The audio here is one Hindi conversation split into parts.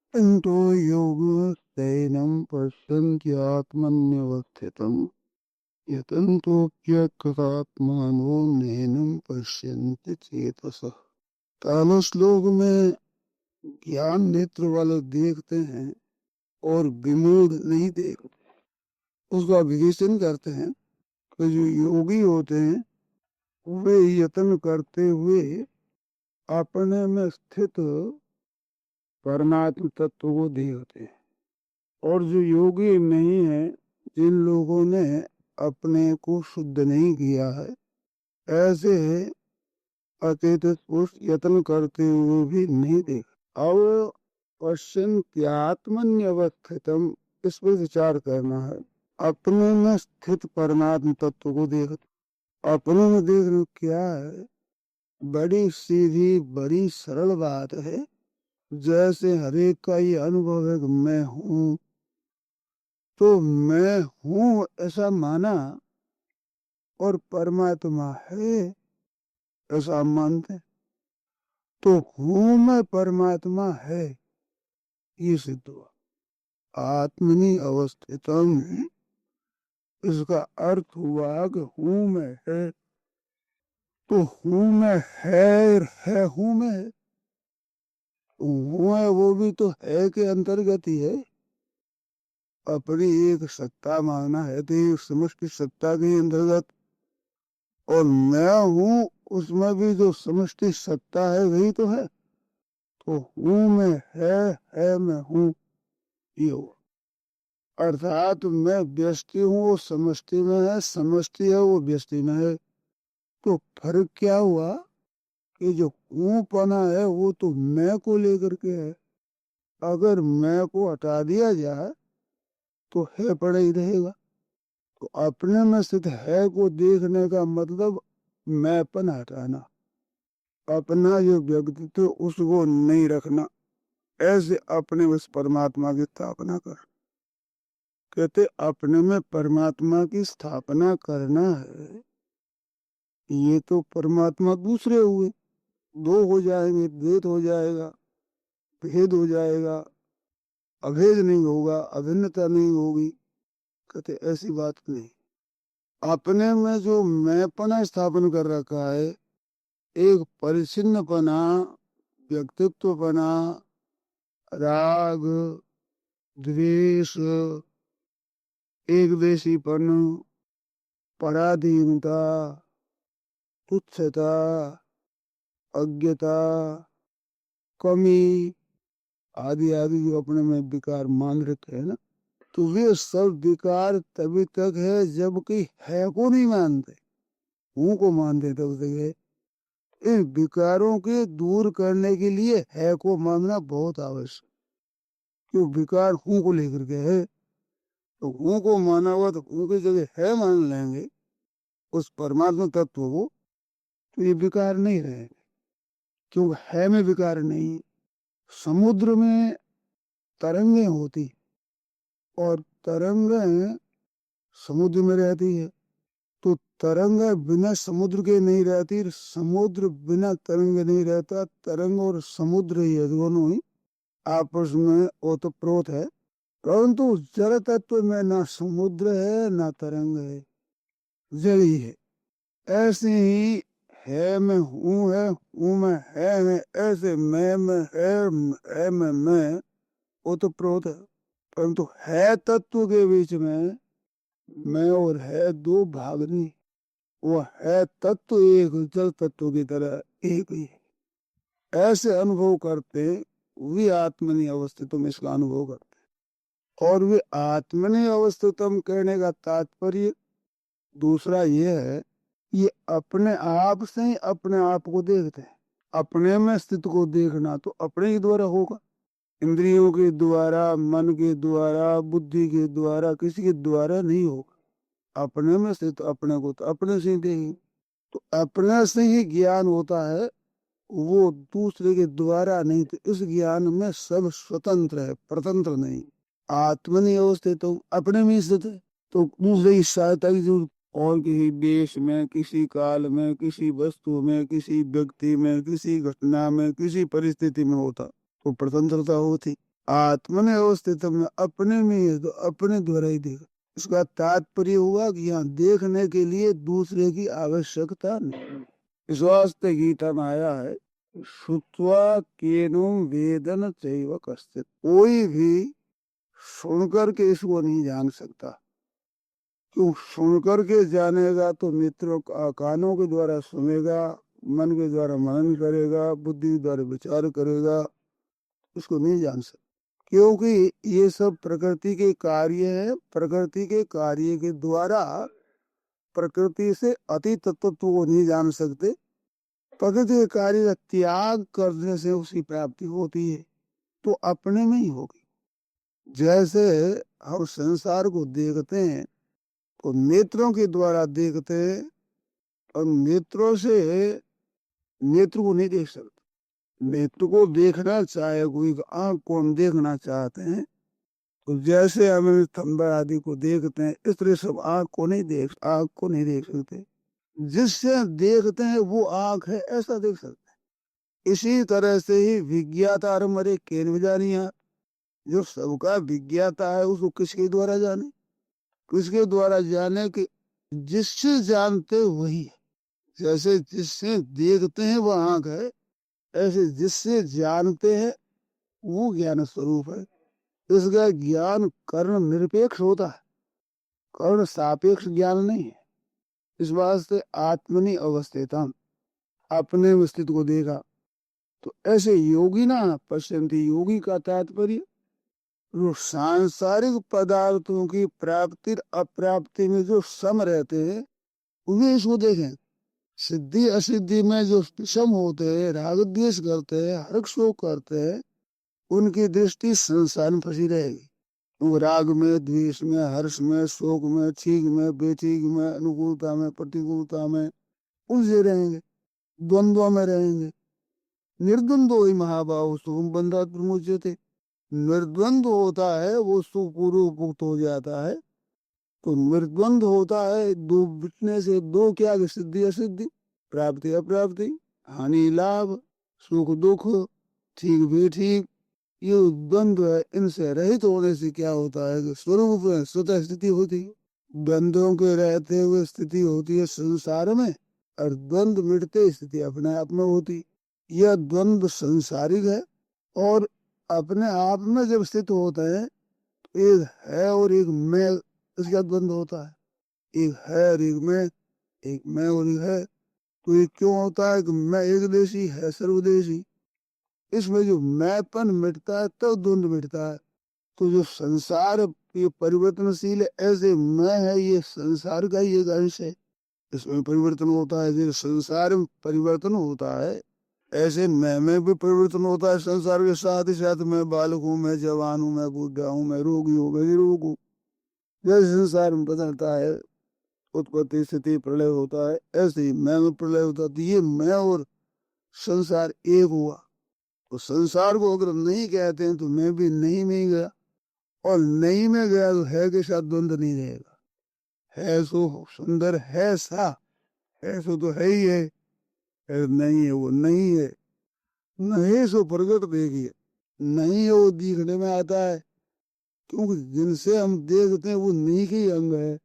नारायणो योगस्तेनं पश्यन्त्यात्मन्यवस्थितं यतन्तोऽप्यकृतात्मानो नैनं पश्यन्ति चेतसः। पहले श्लोक में ज्ञान नेत्र वाले देखते हैं और विमूढ़ नहीं देखते, उसका विवेचन करते हैं कि जो योगी होते हैं वे यत्न करते हुए अपने में स्थित परमात्म तत्व को देखते हैं, और जो योगी नहीं है, जिन लोगों ने अपने को शुद्ध नहीं किया है, ऐसे अचेत पुरुष यत्न करते हुए भी नहीं देख। अब पश्यन्त्यात्मन्यवस्थितम, इस पर विचार करना है। अपने में स्थित परमात्म तत्व को देख। अपने में देखना क्या है? बड़ी सीधी बड़ी सरल बात है। जैसे हरेक का ये अनुभव है कि मैं हूं, तो मैं हूं ऐसा माना और परमात्मा है ऐसा मानते, तो हूं मैं परमात्मा है ये सिद्ध हुआ। आत्मनि अवस्थितम, इसका अर्थ हुआ कि हूं मैं है, तो हूं मैं है हूं मैं है, हूं है वो भी तो है के अंतर्गत ही है। अपनी एक सत्ता मानना है तो एक समष्टि सत्ता के अंतर्गत, और मैं हूं उसमें भी जो समष्टि सत्ता है वही तो है। तो हूं मैं है मैं हूं, ये हुआ। अर्थात मैं व्यष्टि हूं वो समष्टि में है, समष्टि है वो व्यष्टि में है। तो फर्क क्या हुआ कि जो हूं पना है वो तो मैं को लेकर के है। अगर मैं को हटा दिया जाए तो है पड़ा ही रहेगा। तो अपने में स्थित है को देखने का मतलब मैंपन हटाना, अपना जो व्यक्तित्व उसको नहीं रखना। ऐसे अपने उस परमात्मा की स्थापना कर। कहते अपने में परमात्मा की स्थापना करना है, ये तो परमात्मा दूसरे हुए, दो हो जाएंगे, द्वैत हो जाएगा, भेद हो जाएगा, अभेद नहीं होगा, अभिन्नता नहीं होगी। कहते ऐसी बात नहीं। अपने में जो मैंपना स्थापन कर रखा है, एक परिच्छिन्नपना, व्यक्तित्वपना, राग द्वेष, एक देशीपन, पराधीनता, तुच्छता, अज्ञता, कमी आदि आदि जो अपने में विकार मान रखे है ना, तो वे सब विकार तभी तक है जबकि है को नहीं मानते, हूं को मानते तब तक है। इन विकारों के दूर करने के लिए है को मानना बहुत आवश्यक, क्यों विकार हूं को लेकर के है। तो हूं को माना हुआ तो हूं की जगह है मान लेंगे उस परमात्मा तत्व को, तो ये विकार नहीं रहेंगे, क्योंकि है में विकार नहीं है। समुद्र में तरंगे होती और तरंगें समुद्र में रहती है, तो तरंग बिना समुद्र के नहीं रहती, समुद्र बिना तरंग नहीं रहता। तरंग और समुद्र ही है, दोनों ही आपस में ओतप्रोत है। परंतु जल तत्व में ना समुद्र है ना तरंग है, जल ही है। ऐसे ही है में हूं में है, ऐसे मैं में है में मैं ओतप्रोत है। परंतु है तत्व के बीच में मैं और है दो भाग नहीं, वो है तत्व एक, जल तत्व की तरह एक ही है। ऐसे अनुभव करते वे आत्मनि अवस्थितम, इसका अनुभव करते। और वे आत्मनि अवस्थितम कहने का तात्पर्य दूसरा ये है, ये अपने आप से ही अपने आप को देखते हैं। अपने में स्थित को देखना तो अपने ही द्वारा होगा, इंद्रियों के द्वारा, मन के द्वारा, बुद्धि के द्वारा, किसी के द्वारा नहीं होगा। अपने में स्थित अपने को तो अपने से ही देखेंगे। तो अपने से ही ज्ञान होता है वो दूसरे के द्वारा नहीं, तो इस ज्ञान में सब स्वतंत्र है, स्वतंत्र नहीं। आत्मनि अवस्थित तो अपने में स्थित है, तो दूसरे की सहायता की जरूरत और किसी देश में, किसी काल में, किसी वस्तु में, किसी व्यक्ति में, किसी घटना में, किसी परिस्थिति में होता तो स्वतंत्रता होती। आत्मनि अवस्थित में अपने में ही है, तो अपने द्वारा ही देखा। इसका तात्पर्य हुआ कि यहाँ देखने के लिए दूसरे की आवश्यकता नहीं। इस वास्ते गीता में आया है, श्रुत्वा केनुम वेदन चैव कश्चित्। कोई भी सुन करके इसको नहीं जान सकता। क्यों? सुन करके जानेगा तो नेत्रों कानों के द्वारा सुनेगा, मन के द्वारा मनन करेगा, बुद्धि के द्वारा विचार करेगा, इसको नहीं जान सकता। क्योंकि ये सब प्रकृति के कार्य है। प्रकृति के कार्य के द्वारा प्रकृति से अति तत्व को नहीं जान सकते। प्रकृति के कार्य का त्याग करने से उसकी प्राप्ति होती है, तो अपने में ही होगी। जैसे हम संसार को देखते हैं तो नेत्रों के द्वारा देखते हैं, और नेत्रों से नेत्र को नहीं देख सकते। नेत्र को देखना चाहे कोई, आंख को हम देखना चाहते हैं, तो जैसे हम स्तंभ आदि को देखते हैं, इस तरह सब आंख को नहीं देख सकते। जिससे देखते हैं वो आंख है, ऐसा देख सकते हैं। इसी तरह से ही विज्ञाता मरे केन जानिया, जो सबका विज्ञाता है उसको किसके द्वारा जाने? किसके द्वारा जाने? कि जिससे जानते वही है। जैसे जिससे देखते हैं वह आंख है, ऐसे जिससे जानते हैं वो ज्ञान स्वरूप है। इसका ज्ञान कर्ण निरपेक्ष होता है, कर्ण सापेक्ष ज्ञान नहीं है। इस वास्ते आत्मनि अवस्थितम, अपने अस्तित्व को देखा। तो ऐसे योगी ना पश्यन्ति, योगी का तात्पर्य जो सांसारिक पदार्थों की प्राप्ति अप्राप्ति में जो सम रहते हैं उन्हें इसको देखें। सिद्धि असिद्धि में जो विषम होते हैं, राग द्वेष करते हैं, हर्ष शोक करते हैं, उनकी दृष्टि संसार में फंसी रहेगी। वो राग में, द्वेष में, हर्ष में, शोक में, ठीक में, बेठीक में, अनुकूलता में, प्रतिकूलता में उलझे रहेंगे, द्वंद्व में रहेंगे। निर्द्वंद्व ही महाभाव सुखम बंधात प्रमुच्यते। निर्द्वंद्व होता है वो सुख पूर्व मुक्त हो जाता है। तो निर्द्वंद्व होता है दो बिटने से, दो क्या? सिद्धि असिद्धि, प्राप्ति अप्राप्ति, हानि लाभ, सुख दुख, ठीक भी ठीक, ये द्वंद्व है। इनसे रहित होने से क्या होता है कि स्वरूप में स्वतः स्थिति होती है। द्वंद्वों के रहते हुए स्थिति होती है संसार में, और द्वंद्व मिटते स्थिति अपने आप में होती। यह द्वंद्व संसारिक है, और अपने आप में जब स्थित होते हैं तो एक है और एक मैं, इसका द्वंद्व होता है। एक है और एक मैं और एक है। तो ये क्यों होता है कि मैं एक देशी है सर्वदेशी? इसमें जो मैंपन मिटता है तब द्वंद्व मिटता है। तो जो संसार ये परिवर्तनशील है, ऐसे मैं है ये संसार का ही एक अंश है, इसमें परिवर्तन होता है। जैसे संसार में परिवर्तन होता है, ऐसे मैं में भी परिवर्तन होता है। संसार के साथ ही साथ मैं बालक हूँ, मैं जवान हूँ, मैं बूढ़ा हूँ, मैं रोगी हूँ, मैं निरोग हूँ। जैसे संसार में बदलता है, उत्पत्ति स्थिति प्रलय होता है, ऐसे ही मैं में प्रलय होता है। तो ये मैं और संसार एक हुआ। तो संसार को अगर नहीं कहते हैं तो मैं भी नहीं में ही गया, और नहीं में गया तो है के साथ द्वंद्व नहीं रहेगा। है सो सुंदर है सा, है सो तो है ही है, नहीं है वो नहीं है। नहीं सो प्रगट देखिए, नहीं है वो दिखने में आता है, क्योंकि जिनसे हम देखते हैं वो नहीं के ही अंग है।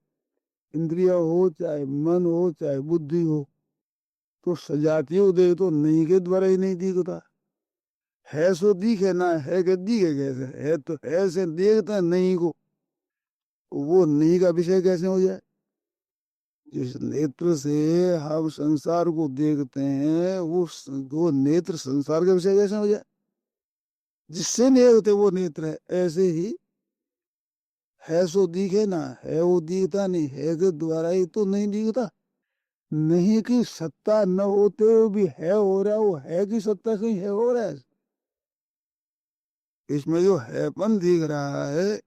इंद्रिया हो, चाहे मन हो, चाहे बुद्धि हो, तो सजाती हो देख तो नहीं के द्वारा ही नहीं दिखता। है सो दिखे ना, है के दिखे कैसे? है तो है से देखता है नहीं को, वो नहीं का विषय कैसे हो जाए? जिस नेत्र से हम संसार को देखते हैं वो नेत्र संसार का विषय कैसे हो जाए? जिससे नहीं होते वो नेत्र है। ऐसे ही है सो दिखे ना, है वो दिखता नहीं, है के द्वारा ही तो नहीं दिखता। नहीं की सत्ता न होते हुए भी है हो रहा है, वो है की सत्ता से ही है हो रहा है। इसमें जो हैपन दिख रहा है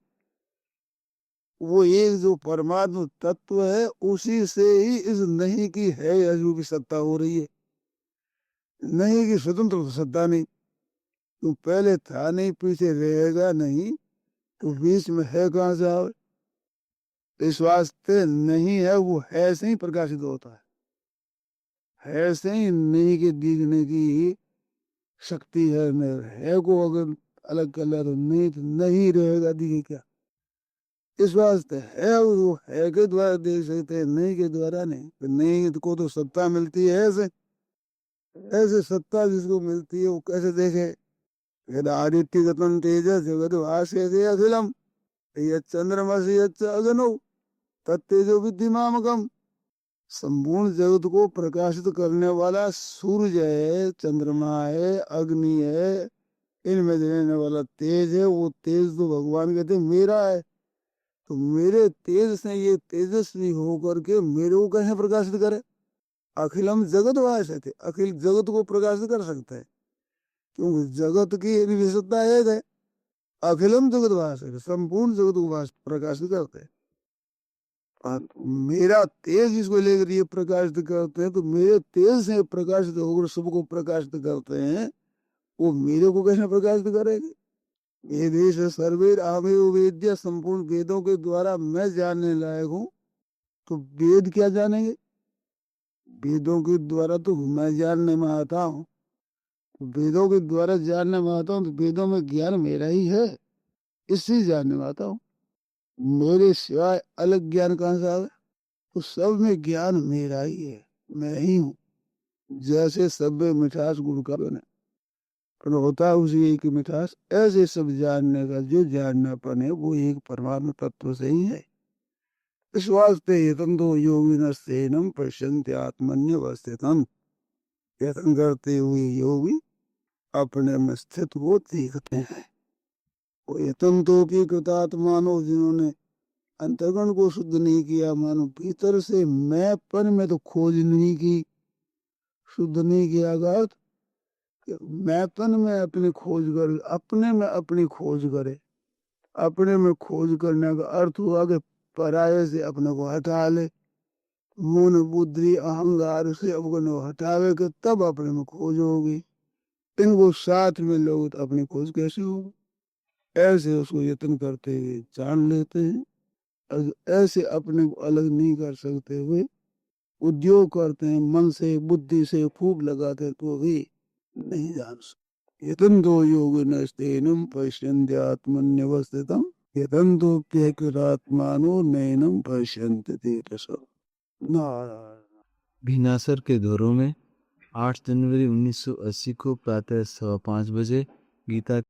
वो एक जो परमात्म तत्व है, उसी से ही इस नहीं की है अजू की सत्ता हो रही है। नहीं की स्वतंत्र सत्ता नहीं। तू पहले था नहीं, पीछे रहेगा नहीं, तो बीच में है कहाँ से आवे? इस वास्ते नहीं है वो है से ही प्रकाशित होता है से ही नहीं के दिखने की शक्ति है। है को अगर अलग कर लिया तो नहीं, तो नहीं रहेगा, दिखे क्या? इस वास्ते है वो है के द्वारा देख सकते हैं, नहीं के द्वारा नहीं। तो नहीं को तो सत्ता मिलती है ऐसे। ऐसे सत्ता जिसको मिलती है वो कैसे देखे? आदित्य गतन तेज जगत भाष्य से अखिलम ये चंद्रमसी अगनो तत्तेजो विद्धिमामकम। संपूर्ण जगत को प्रकाशित करने वाला सूर्य है, चंद्रमा है, अग्नि है, इनमें रहने वाला तेज है। वो तेज तो भगवान कहते हैं मेरा है। तो मेरे तेज से ये तेजस्वी होकर के मेरे को कैसे प्रकाशित करे? अखिलम जगत भाष्य थे, अखिल जगत को प्रकाशित कर सकते हैं, क्योंकि जगत की विशेषता एक है। अखिलम जगत भाष्य, संपूर्ण जगत को प्रकाशित करते हैं। मेरा तेज इसको लेकर ये प्रकाशित करते हैं, तो मेरे तेज से प्रकाशित होकर सबको प्रकाशित करते हैं। वो मेरे को कैसे प्रकाशित करेंगे? ये देश सर्वे आमेव वेद्य, संपूर्ण वेदों के द्वारा मैं जानने लायक हूँ। तो वेद क्या जानेंगे? वेदों के द्वारा तो मैं जानने में आता हूँ। तो वेदों के द्वारा जानने में आता हूँ, तो वेदों में ज्ञान मेरा ही है, इससे जानने में आता हूँ। मेरे सिवाय अलग ज्ञान कहाँ से आवे? तो सब में ज्ञान मेरा ही है, मैं ही हूँ। जैसे सब में मिठास गुड़ का बने, पर होता है उसी एक ही मिठास, ऐसे सब जानने का जो जाननापन है वो एक परमात्मा तत्व से ही है। इस वास्ते यतन्तो योगिनस्तेनम पश्यन्ते आत्मन्यवस्थितम्। यतन करते हुए योगी अपने में स्थित को देखते हैं। वो यतन्तो की कृतात्मानो, जिन्होंने अंतर्गण को शुद्ध नहीं किया, मानो भीतर से मैंपन में तो खोज नहीं की, शुद्ध नहीं किया अर्थ मैंपन में अपनी खोज कर, अपने में अपनी खोज करे। अपने में खोज करने का अर्थ हुआ कि पराये से अपने को हटा ले, मन बुद्धि अहंकार से अपने को हटावे के तब अपने में खोज होगी। इनको साथ में लोग तो अपनी खोज कैसे होगी? ऐसे उसको यत्न करते हुए जान लेते हैं। ऐसे अपने को अलग नहीं कर सकते हुए उद्योग करते हैं, मन से बुद्धि से खूब लगाते हैं, तो भी नहीं जान सकते। यतन्तो योगिनस्तेनम पश्यन्त्यात्मन्यवस्थितम् यतन्तोप्यकृतात्मानो नैनम पश्यन्ति तेजसा। नारायण। भिनासर के दौरों में 8 जनवरी 1980 को प्रातः 5:15 बजे गीता